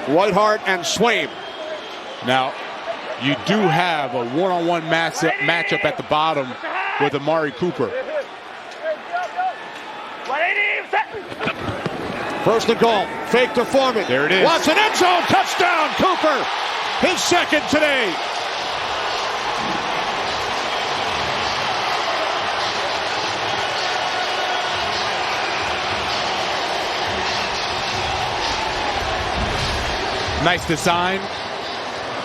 Whitehart and Swaim. Now, you do have a one-on-one matchup at the bottom with Amari Cooper. First and goal. Fake to Foreman. There it is. Watson, end zone. Touchdown, Cooper. His second today. Nice design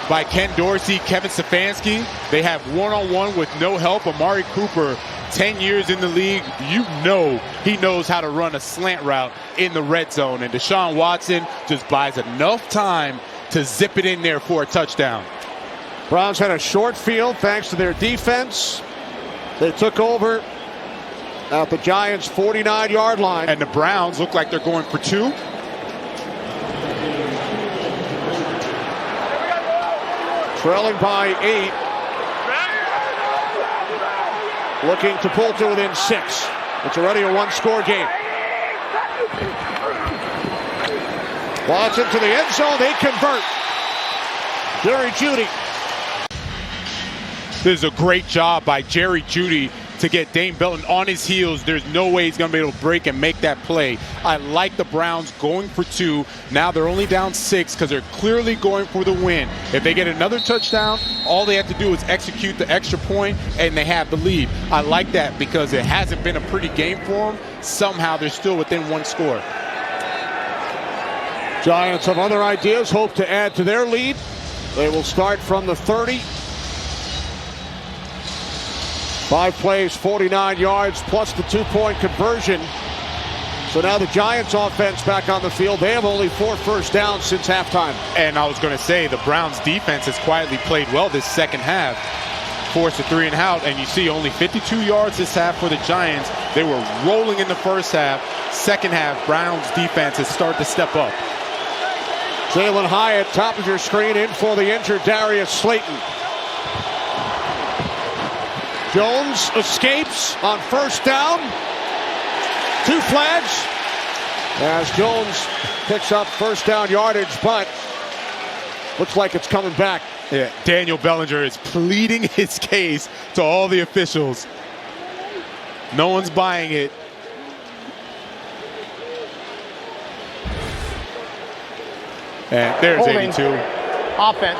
by Ken Dorsey, Kevin Stefanski. They have one-on-one with no help. Amari Cooper, 10 years in the league. You know he knows how to run a slant route in the red zone. And Deshaun Watson just buys enough time to zip it in there for a touchdown. Browns had a short field thanks to their defense. They took over at the Giants' 49-yard line. And the Browns look like they're going for two. Trailing by 8. Looking to pull to within 6. It's already a one-score game. Watson to the end zone. They convert. Jerry Jeudy. This is a great job by Jerry Jeudy to get Dane Belton on his heels. There's no way he's going to be able to break and make that play. I like the Browns going for 2. Now they're only down 6 because they're clearly going for the win. If they get another touchdown, all they have to do is execute the extra point and they have the lead. I like that because it hasn't been a pretty game for them. Somehow they're still within one score. Giants have other ideas, hope to add to their lead. They will start from the 30. 5 plays, 49 yards, plus the 2-point conversion. So now the Giants offense back on the field. They have only 4 first downs since halftime. And I was going to say, the Browns defense has quietly played well this second half. Forced a 3 and out, and you see only 52 yards this half for the Giants. They were rolling in the first half. Second half, Browns defense has started to step up. Jalen Hyatt, top of your screen, in for the injured Darius Slayton. Jones escapes on first down. 2 flags as Jones picks up first down yardage, but looks like it's coming back. Yeah, Daniel Bellinger is pleading his case to all the officials. No one's buying it. And there's Holding. 82. Offense,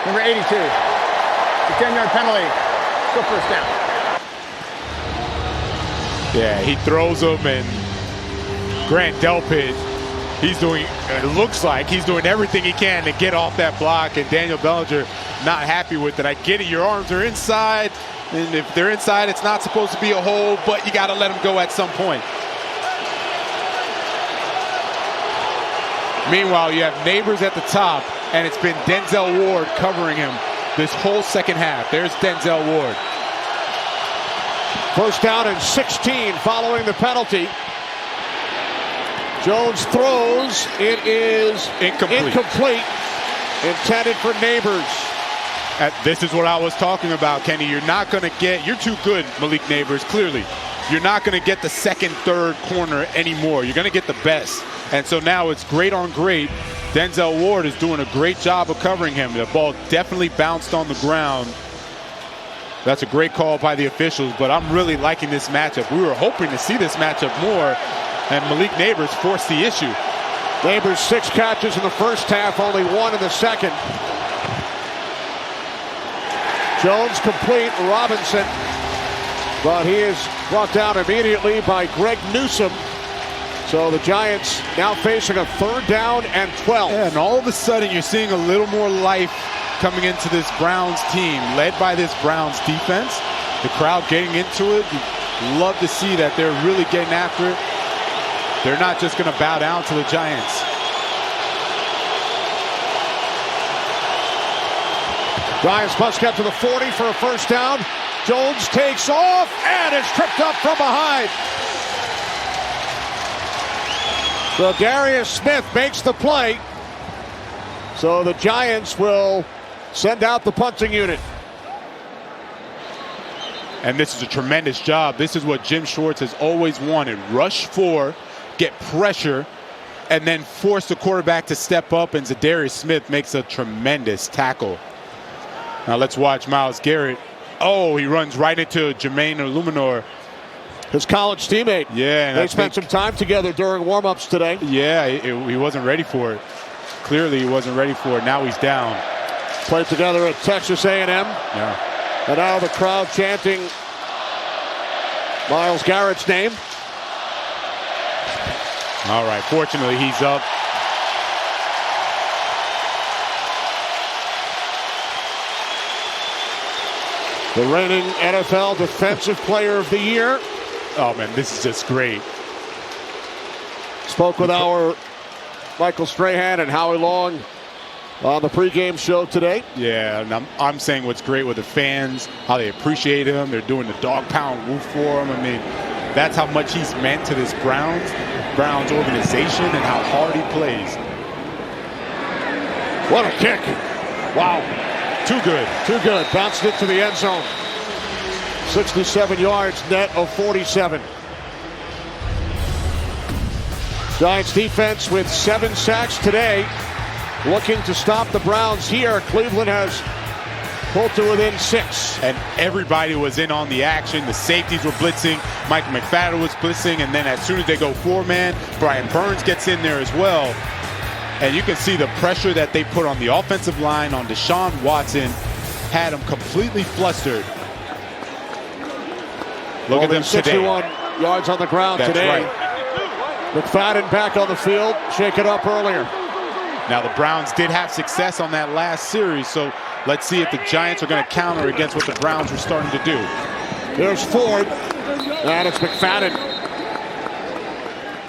number 82. The 10-yard penalty. Still first down. Yeah, he throws them, and Grant Delpit, it looks like he's doing everything he can to get off that block, and Daniel Bellinger not happy with it. I get it, your arms are inside, and if they're inside, it's not supposed to be a hold, but you got to let them go at some point. Meanwhile, you have Neighbors at the top, and it's been Denzel Ward covering him this whole second half. There's Denzel Ward. First down and 16 following the penalty. Jones throws. It is incomplete. Intended for Neighbors. This is what I was talking about, Kenny. You're not going to get, you're too good, Malik Neighbors, clearly. You're not going to get the second, third corner anymore. You're going to get the best. And so now it's great on great. Denzel Ward is doing a great job of covering him. The ball definitely bounced on the ground. That's a great call by the officials, but I'm really liking this matchup. We were hoping to see this matchup more, and Malik Neighbors forced the issue. Neighbors 6 catches in the first half, only 1 in the second. Jones complete, Robinson, but he is brought down immediately by Greg Newsome. So the Giants now facing a 3rd down and 12. Yeah, and all of a sudden you're seeing a little more life coming into this Browns team, led by this Browns defense. The crowd getting into it. You love to see that they're really getting after it. They're not just going to bow down to the Giants. Giants must get to the 40 for a first down. Jones takes off and is tripped up from behind. So Darius Smith makes the play. So the Giants will send out the punting unit. And this is a tremendous job. This is what Jim Schwartz has always wanted. Rush 4, get pressure, and then force the quarterback to step up, and Zadarius Smith makes a tremendous tackle. Now let's watch Myles Garrett. Oh, he runs right into Jermaine Illuminor, his college teammate. Yeah. They spent some time together during warm-ups today. Yeah, he wasn't ready for it. Clearly he wasn't ready for it. Now he's down. Played together at Texas A&M. Yeah. And now the crowd chanting Myles Garrett's name. All right, fortunately he's up. The reigning NFL Defensive Player of the Year. Oh man, this is just great. Spoke with our Michael Strahan and Howie Long on the pregame show today. Yeah, and I'm saying what's great with the fans, how they appreciate him. They're doing the dog pound woof for him. I mean, that's how much he's meant to this Browns organization and how hard he plays. What a kick. Wow. Too good. Too good. Bounced it to the end zone. 67 yards, net of 47. Giants defense with 7 sacks today. Looking to stop the Browns here. Cleveland has pulled to within 6. And everybody was in on the action. The safeties were blitzing. Michael McFadden was blitzing. And then as soon as they go 4-man, Brian Burns gets in there as well. And you can see the pressure that they put on the offensive line on Deshaun Watson had him completely flustered. Look at them 61 today. yards on the ground That's today. Right. McFadden back on the field, shake it up earlier. Now the Browns did have success on that last series, so let's see if the Giants are going to counter against what the Browns were starting to do. There's Ford, and it's McFadden.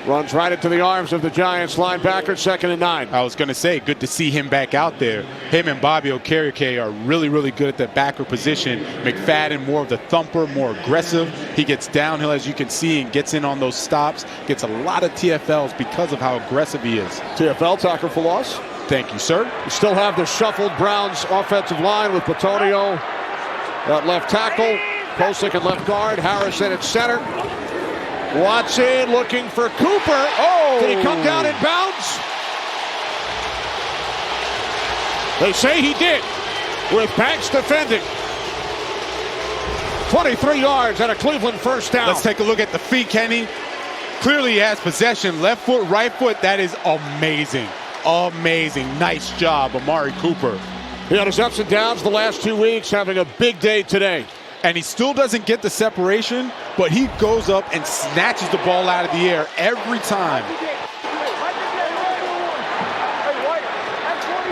Runs right into the arms of the Giants linebacker, 2nd and 9. I was going to say, good to see him back out there. Him and Bobby Okereke are really, really good at that backer position. McFadden, more of the thumper, more aggressive. He gets downhill, as you can see, and gets in on those stops. Gets a lot of TFLs because of how aggressive he is. TFL tackle for loss. Thank you, sir. You still have the shuffled Browns offensive line with Bitonio at left tackle, Posick at left guard, Harrison at center. Watson looking for Cooper. Oh! Did he come down in bounds? They say he did, with Banks defending. 23 yards and a Cleveland first down. Let's take a look at the feet, Kenny. Clearly he has possession. Left foot, right foot. That is amazing. Amazing. Nice job, Amari Cooper. He had his ups and downs the last 2 weeks, having a big day today. And he still doesn't get the separation, but he goes up and snatches the ball out of the air every time.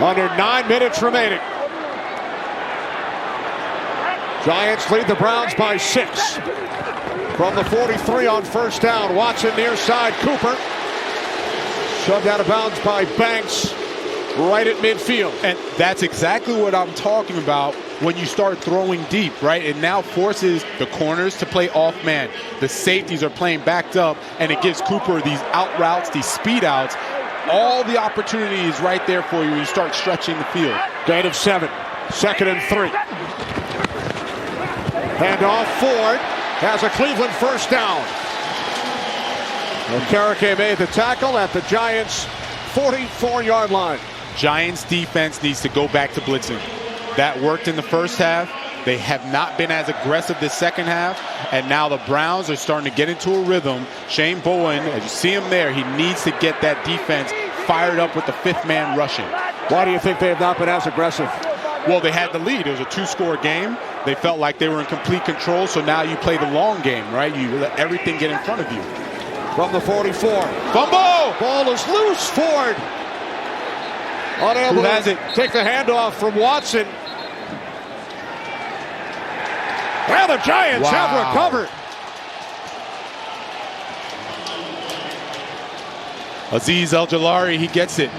Under 9 minutes remaining. Giants lead the Browns by 6. From the 43 on first down, Watson near side, Cooper. Shoved out of bounds by Banks right at midfield. And that's exactly what I'm talking about when you start throwing deep, right? It now forces the corners to play off man. The safeties are playing backed up, and it gives Cooper these out routes, these speed outs. All the opportunity is right there for you when you start stretching the field. Gain of 7, 2nd and 3. Handoff, Ford has a Cleveland first down. Okereke made the tackle at the Giants' 44-yard line. Giants defense needs to go back to blitzing. That worked in the first half. They have not been as aggressive this second half. And now the Browns are starting to get into a rhythm. Shane Bowen, as you see him there, he needs to get that defense fired up with the 5th man rushing. Why do you think they have not been as aggressive? Well, they had the lead. It was a 2-score game. They felt like they were in complete control. So now you play the long game, right? You let everything get in front of you. From the 44. Fumble! Ball is loose. Ford unable to take the handoff from Watson. Well, the Giants have recovered. Azeez El-Jallari, he gets it.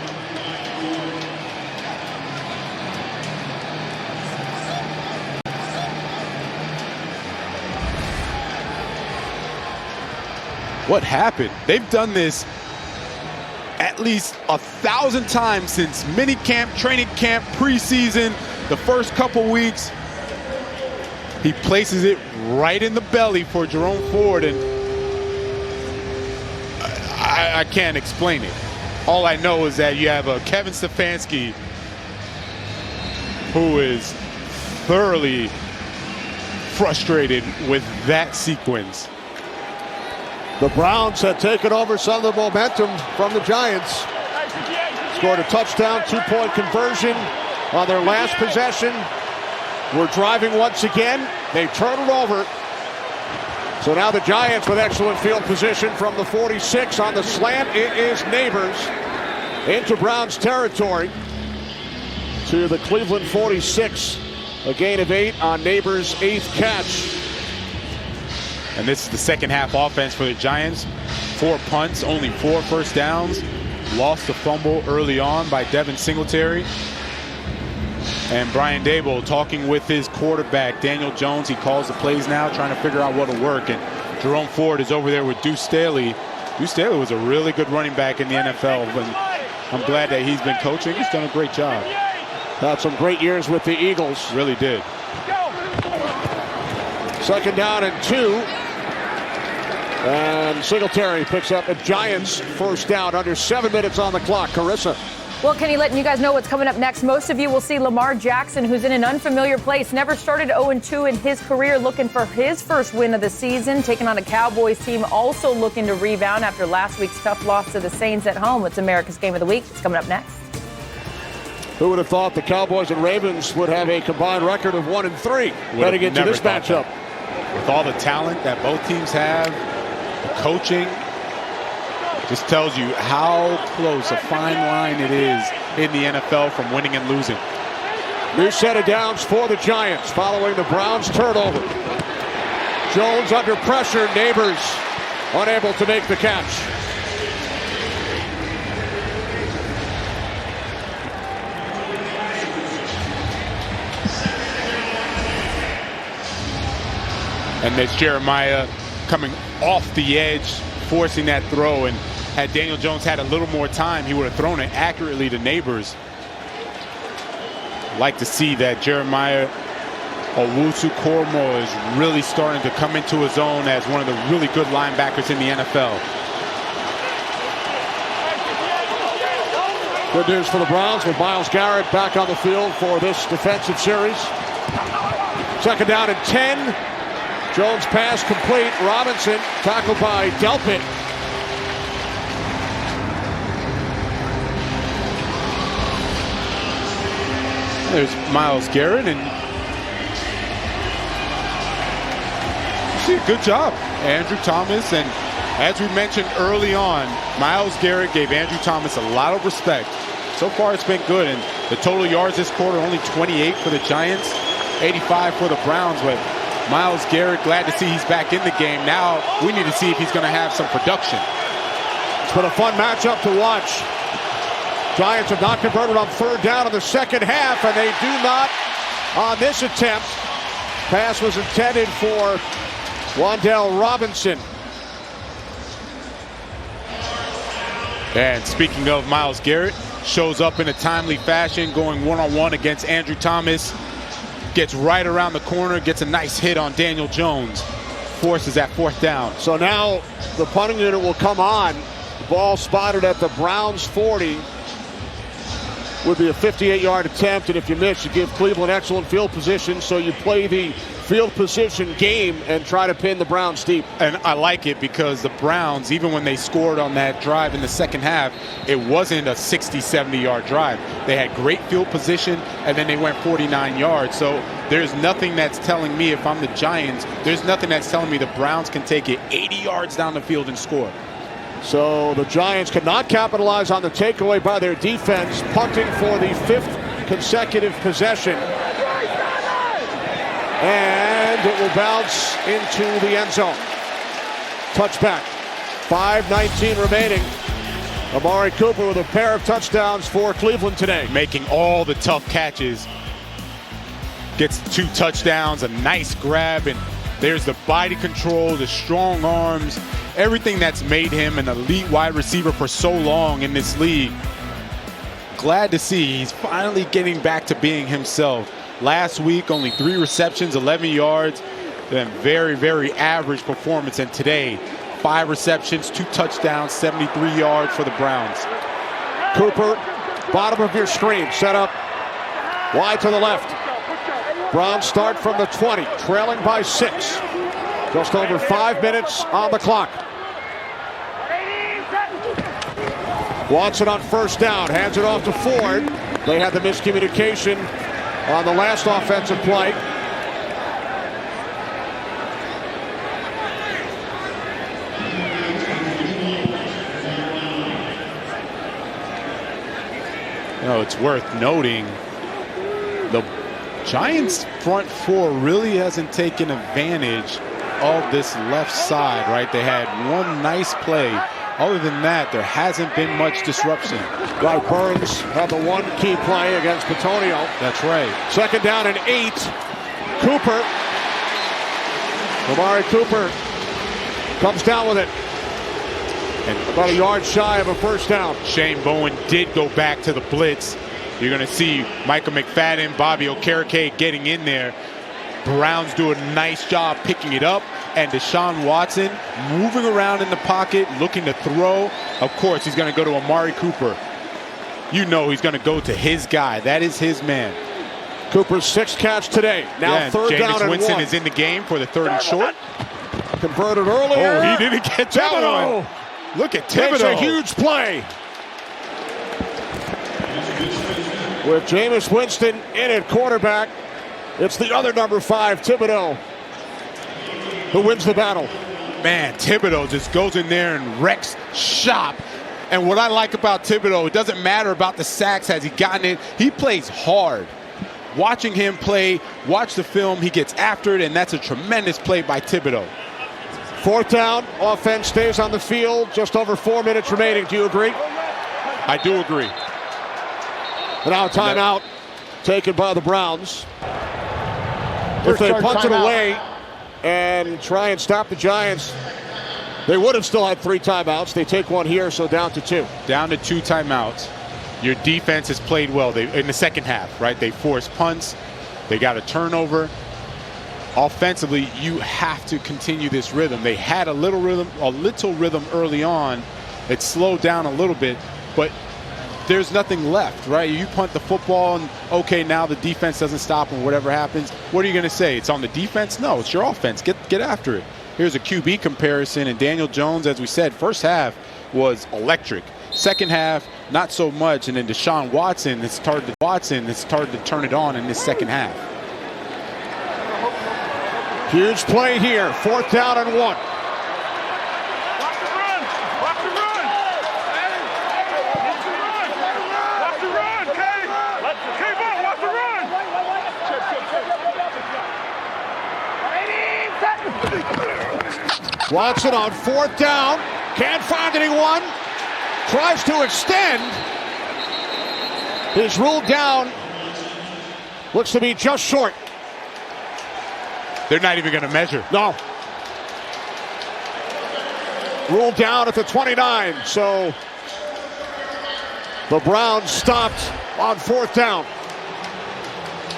What happened? They've done this at least 1,000 times since minicamp, training camp, preseason, the first couple weeks. He places it right in the belly for Jerome Ford, and I can't explain it. All I know is that you have a Kevin Stefanski who is thoroughly frustrated with that sequence. The Browns had taken over some of the momentum from the Giants. Scored a touchdown, 2-point conversion on their last possession. We're driving once again. They turn it over. So now the Giants with excellent field position from the 46 on the slant. It is Neighbors into Browns territory to the Cleveland 46. A gain of 8 on Neighbors' 8th catch. And this is the second half offense for the Giants. 4 punts, only 4 first downs. Lost a fumble early on by Devin Singletary. And Brian Daboll talking with his quarterback, Daniel Jones. He calls the plays now, trying to figure out what will work. And Jerome Ford is over there with Deuce Staley. Deuce Staley was a really good running back in the NFL. And I'm glad that he's been coaching. He's done a great job. Had some great years with the Eagles. Really did. Second down and 2. And Singletary picks up a Giants first down. Under 7 minutes on the clock. Carissa. Well, Kenny, letting you guys know what's coming up next. Most of you will see Lamar Jackson, who's in an unfamiliar place. Never started 0-2 in his career, looking for his first win of the season. Taking on a Cowboys team also looking to rebound after last week's tough loss to the Saints at home. It's America's Game of the Week. It's coming up next. Who would have thought the Cowboys and Ravens would have a combined record of 1-3 heading into this matchup? With all the talent that both teams have, the coaching, just tells you how close a fine line it is in the NFL from winning and losing. New set of downs for the Giants following the Browns turnover. Jones under pressure. Neighbors unable to make the catch. And there's Jeremiah coming off the edge, forcing that throw. And had Daniel Jones had a little more time, he would have thrown it accurately to Neighbors. Like to see that Jeremiah Owusu-Koramoah is really starting to come into his own as one of the really good linebackers in the NFL. Good news for the Browns with Myles Garrett back on the field for this defensive series. Second down and 10. Jones pass complete. Robinson tackled by Delpit. There's Myles Garrett, and see, good job, Andrew Thomas. And as we mentioned early on, Myles Garrett gave Andrew Thomas a lot of respect. So far, it's been good. And the total yards this quarter, only 28 for the Giants, 85 for the Browns. But Myles Garrett, glad to see he's back in the game. Now we need to see if he's going to have some production. It's been a fun matchup to watch. Giants have not converted on third down in the second half, and they do not on this attempt. Pass was intended for Wan'Dale Robinson. And speaking of Myles Garrett, shows up in a timely fashion, going one-on-one against Andrew Thomas. Gets right around the corner, gets a nice hit on Daniel Jones. Forces that fourth down. So now the punting unit will come on. The ball spotted at the Browns 40. Would be a 58-yard attempt, and if you miss, you give Cleveland excellent field position, so you play the field position game and try to pin the Browns deep. And I like it because the Browns, even when they scored on that drive in the second half, it wasn't a 60, 70-yard drive. They had great field position, and then they went 49 yards. So there's nothing that's telling me, if I'm the Giants, there's nothing that's telling me the Browns can take it 80 yards down the field and score. So the Giants could not capitalize on the takeaway by their defense, punting for the 5th consecutive possession. And it will bounce into the end zone. Touchback. 5:19 remaining. Amari Cooper with a pair of touchdowns for Cleveland today. Making all the tough catches. Gets 2 touchdowns, a nice grab, and there's the body control, the strong arms, everything that's made him an elite wide receiver for so long in this league. Glad to see he's finally getting back to being himself. Last week, only 3 receptions, 11 yards, then very, very average performance. And today, 5 receptions, 2 touchdowns, 73 yards for the Browns. Cooper, bottom of your screen, set up wide to the left. Browns start from the 20, trailing by 6. Just over 5 minutes on the clock. Watson on first down, hands it off to Ford. They had the miscommunication on the last offensive play. You know, it's worth noting the Giants' front four really hasn't taken advantage of this left side, right? They had one nice play. Other than that, there hasn't been much disruption. Right, Burns had the one key play against Petonio. That's right. Second down and 8. Cooper. Amari Cooper comes down with it. And about a yard shy of a first down. Shane Bowen did go back to the blitz. You're going to see Michael McFadden, Bobby Okereke getting in there. Browns do a nice job picking it up. And Deshaun Watson moving around in the pocket, looking to throw. Of course, he's going to go to Amari Cooper. You know he's going to go to his guy. That is his man. Cooper's 6th catch today. Now third down Jameis and Winston 1. is in the game for the 3rd and short. Converted earlier. Oh, he didn't get that one. Look at Thibodeau. Makes a huge play. With Jameis Winston in at quarterback, it's the other number 5, Thibodeau, who wins the battle. Man, Thibodeau just goes in there and wrecks shop. And what I like about Thibodeau, it doesn't matter about the sacks. Has he gotten it? He plays hard. Watching him play, watch the film, he gets after it, and that's a tremendous play by Thibodeau. 4th down, offense stays on the field. Just over 4 minutes remaining. Do you agree? I do agree. And now a timeout taken by the Browns. If they punt it away and try and stop the Giants, they would have still had 3 timeouts. They take one here, so down to 2. Down to 2 timeouts. Your defense has played well in the second half, right? They forced punts. They got a turnover. Offensively, you have to continue this rhythm. They had a little rhythm early on. It slowed down a little bit, but there's nothing left, right? You punt the football and, okay, now the defense doesn't stop and whatever happens. What are you going to say? It's on the defense? No, it's your offense. Get after it. Here's a QB comparison, and Daniel Jones, as we said, first half was electric. Second half, not so much, and then Deshaun Watson has started to turn it on in this second half. Huge play here. 4th down and 1. Watch the run. Watch the run. Watch the run, Kay. Keep up. Watch the run. Watson on 4th down. Can't find anyone. Tries to extend. He's ruled down. Looks to be just short. They're not even going to measure. No. Ruled down at the 29. So the Browns stopped on 4th down.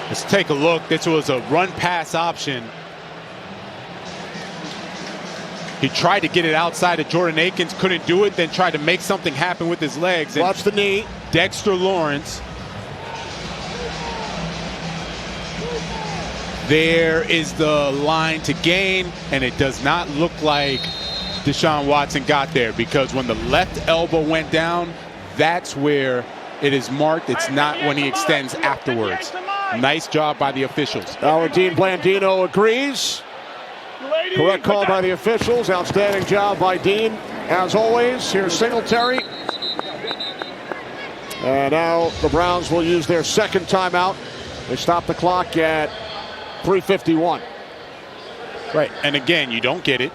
Let's take a look. This was a run-pass option. He tried to get it outside of Jordan Akins, couldn't do it, then tried to make something happen with his legs. And watch the knee. Dexter Lawrence. There is the line to gain, and it does not look like Deshaun Watson got there, because when the left elbow went down, that's where it is marked. It's not when he extends afterwards. Nice job by the officials. Our Dean Blandino agrees. Correct call by the officials. Outstanding job by Dean. As always, here's Singletary. And now the Browns will use their 2nd timeout. They stop the clock at 3:51. Right, and again, you don't get it.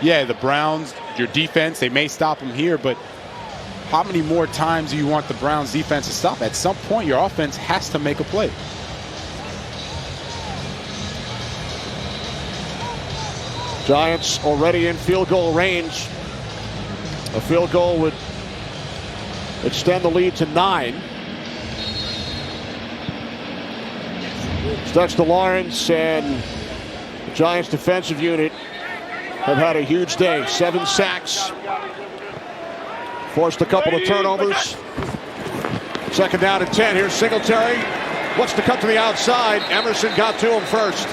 Yeah, the Browns, your defense, they may stop them here, but how many more times do you want the Browns defense to stop? At some point, your offense has to make a play. Giants already in field goal range. A field goal would extend the lead to 9. Dexter Lawrence and the Giants defensive unit have had a huge day. 7 sacks. Forced a couple of turnovers. Second down and 10. Here's Singletary. Wants to cut to the outside. Emerson got to him first.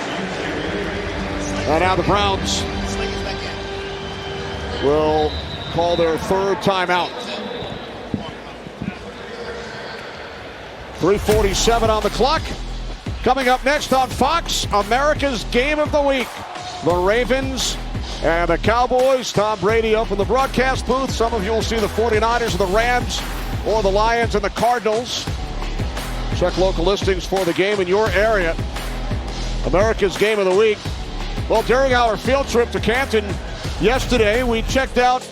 And now the Browns will call their third timeout. 3:47 on the clock. Coming up next on Fox, America's Game of the Week. The Ravens and the Cowboys. Tom Brady up in the broadcast booth. Some of you will see the 49ers and the Rams, or the Lions and the Cardinals. Check local listings for the game in your area. America's Game of the Week. Well, during our field trip to Canton yesterday, we checked out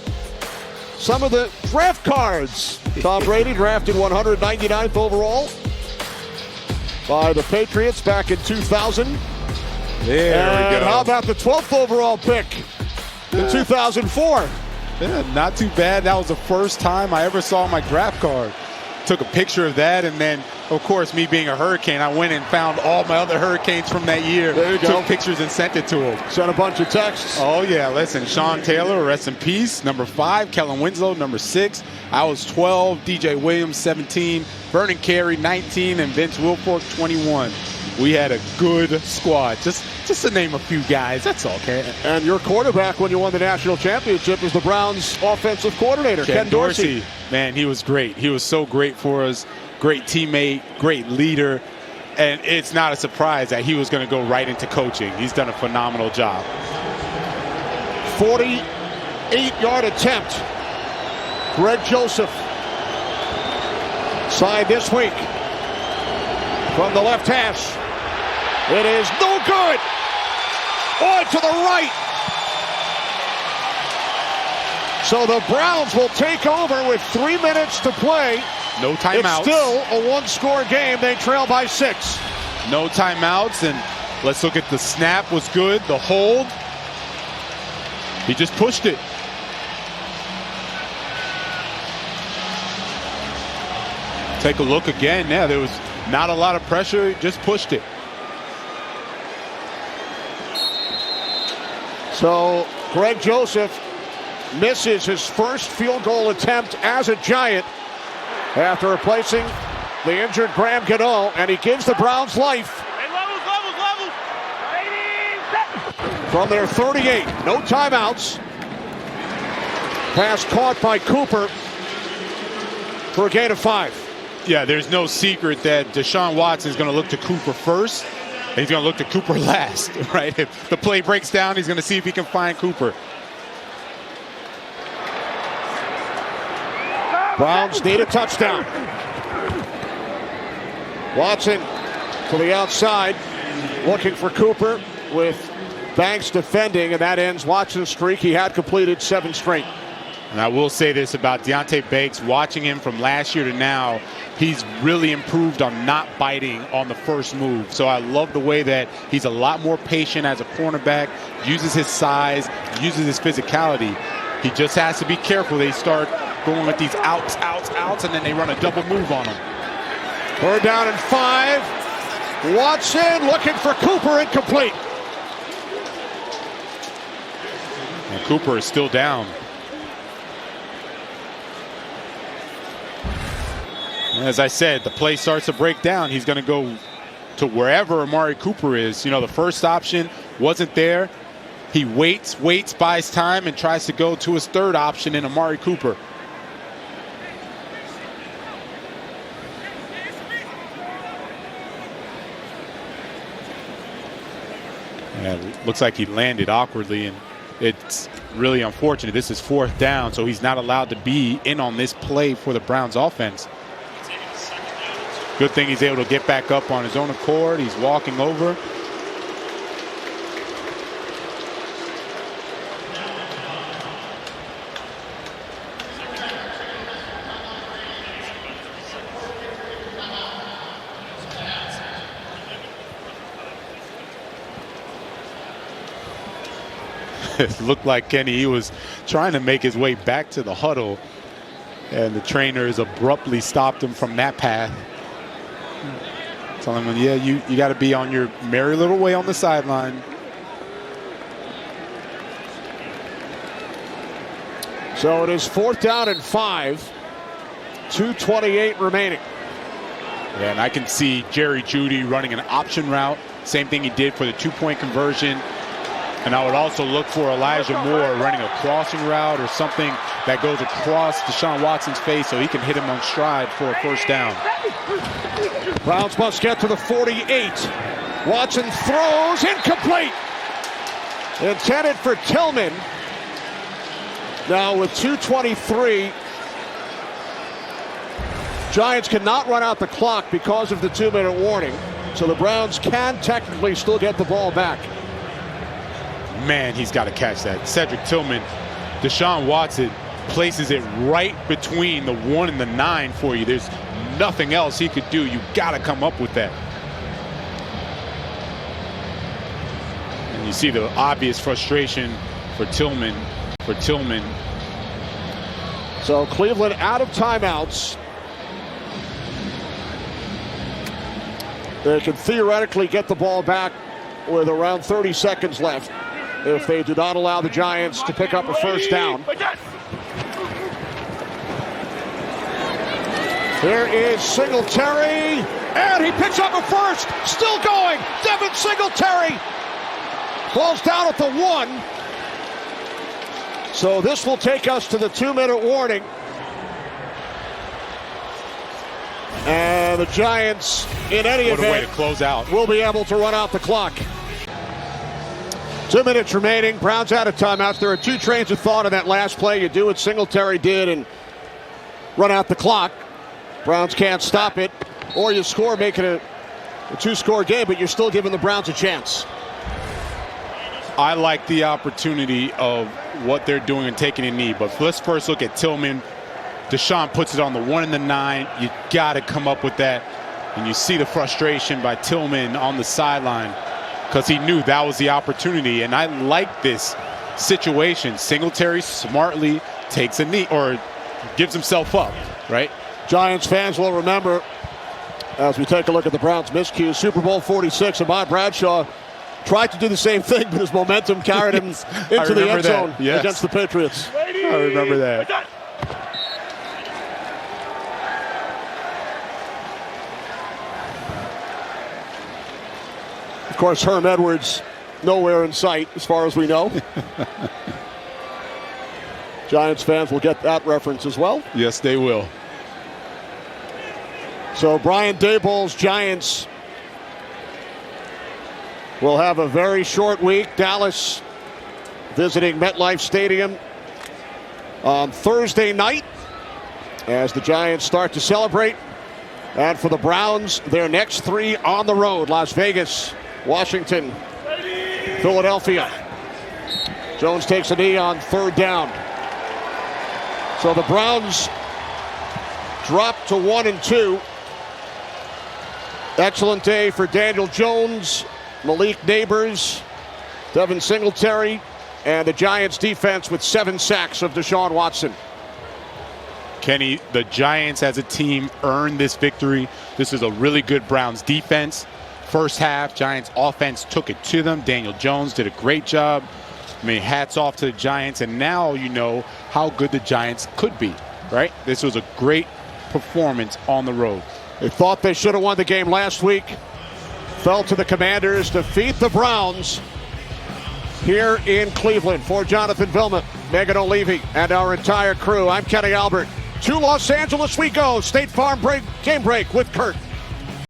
some of the draft cards. Tom Brady drafted 199th overall by the Patriots back in 2000. There we go. How about the 12th overall pick in 2004? Yeah, not too bad. That was the first time I ever saw my draft card. Took a picture of that, and then, of course, me being a Hurricane, I went and found all my other Hurricanes from that year. There you go. Took pictures and sent it to him. Sent a bunch of texts. Oh, yeah. Listen, Sean Taylor, rest in peace, number 5. Kellen Winslow, number 6. I was 12. DJ Williams, 17. Vernon Carey, 19. And Vince Wilfork, 21. We had a good squad. Just to name a few guys. That's all, Ken. And your quarterback when you won the national championship was the Browns' offensive coordinator, Ken Dorsey. Man, he was great. He was so great for us. Great teammate, great leader. And it's not a surprise that he was going to go right into coaching. He's done a phenomenal job. 48-yard attempt. Greg Joseph signed this week from the left hash. It is no good. On to the right. So the Browns will take over with 3 minutes to play. No timeouts. It's still a one-score game. They trail by 6. No timeouts. And let's look at the snap. Was good. The hold. He just pushed it. Take a look again. Yeah, there was not a lot of pressure. He just pushed it. So Greg Joseph misses his first field goal attempt as a Giant after replacing the injured Graham Gano, and he gives the Browns life. Hey, levels. From their 38, no timeouts. Pass caught by Cooper for a gain of 5. Yeah, there's no secret that Deshaun Watson is going to look to Cooper first. And he's going to look to Cooper last, right? If the play breaks down, he's going to see if he can find Cooper. Browns need a touchdown. Watson to the outside, looking for Cooper with Banks defending, and that ends Watson's streak. He had completed 7 straight. And I will say this about Deonte Banks, watching him from last year to now, he's really improved on not biting on the first move. So I love the way that he's a lot more patient as a cornerback, uses his size, uses his physicality. He just has to be careful. They start going with these outs, and then they run a double move on him. Third down and 5. Watson looking for Cooper, incomplete. And Cooper is still down. As I said, the play starts to break down. He's going to go to wherever Amari Cooper is. You know, the first option wasn't there. He waits, buys time, and tries to go to his third option in Amari Cooper. And it looks like he landed awkwardly, and it's really unfortunate. This is 4th down, so he's not allowed to be in on this play for the Browns offense. Good thing he's able to get back up on his own accord. He's walking over. It looked like Kenny, he was trying to make his way back to the huddle, and the trainers abruptly stopped him from that path. Telling him, yeah, you got to be on your merry little way on the sideline. So it is 4th down and 5. 2:28 remaining. Yeah, and I can see Jerry Jeudy running an option route. Same thing he did for the 2-point conversion. And I would also look for Elijah Moore running a crossing route or something that goes across Deshaun Watson's face so he can hit him on stride for a first down. Browns must get to the 48. Watson throws, incomplete. Intended for Tillman. Now with 2:23, Giants cannot run out the clock because of the 2-minute warning. So the Browns can technically still get the ball back. Man, he's got to catch that. Cedric Tillman, Deshaun Watson places it right between the 1 and the 9 for you. There's nothing else he could do. You got to come up with that. And you see the obvious frustration for Tillman. So Cleveland out of timeouts. They can theoretically get the ball back with around 30 seconds left if they do not allow the Giants to pick up a first down. Here is Singletary, and he picks up a first. Still going. Devin Singletary falls down at the 1. So this will take us to the 2-minute warning. And the Giants, in any What a way event, to close out. will be able to run out the clock. 2 minutes remaining. Browns out of timeouts. There are 2 trains of thought in that last play. You do what Singletary did and run out the clock. Browns can't stop it. Or you score, make it a 2-score game, but you're still giving the Browns a chance. I like the opportunity of what they're doing and taking a knee. But let's first look at Tillman. Deshaun puts it on the 1 and the 9. You got to come up with that. And you see the frustration by Tillman on the sideline because he knew that was the opportunity. And I like this situation. Singletary smartly takes a knee or gives himself up, right? Giants fans will remember, as we take a look at the Browns miscues, Super Bowl 46, and Ahmad Bradshaw tried to do the same thing, but his momentum carried him into the end zone against the Patriots. I remember that. Of course, Herm Edwards nowhere in sight as far as we know. Giants fans will get that reference as well. Yes, they will. So Brian Daboll's Giants will have a very short week. Dallas visiting MetLife Stadium on Thursday night as the Giants start to celebrate. And for the Browns, their next 3 on the road: Las Vegas, Washington, Philadelphia. Jones takes a knee on 3rd down. So the Browns drop to 1 and 2. Excellent day for Daniel Jones, Malik Neighbors, Devin Singletary, and the Giants defense with 7 sacks of Deshaun Watson. Kenny, the Giants as a team earned this victory. This is a really good Browns defense. First half, Giants offense took it to them. Daniel Jones did a great job. I mean, hats off to the Giants. And now you know how good the Giants could be, right? This was a great performance on the road. They thought they should have won the game last week. Fell to the Commanders, defeat the Browns here in Cleveland. For Jonathan Vilma, Megan O'Leary, and our entire crew, I'm Kenny Albert. To Los Angeles we go. State Farm Game Break with Kurt.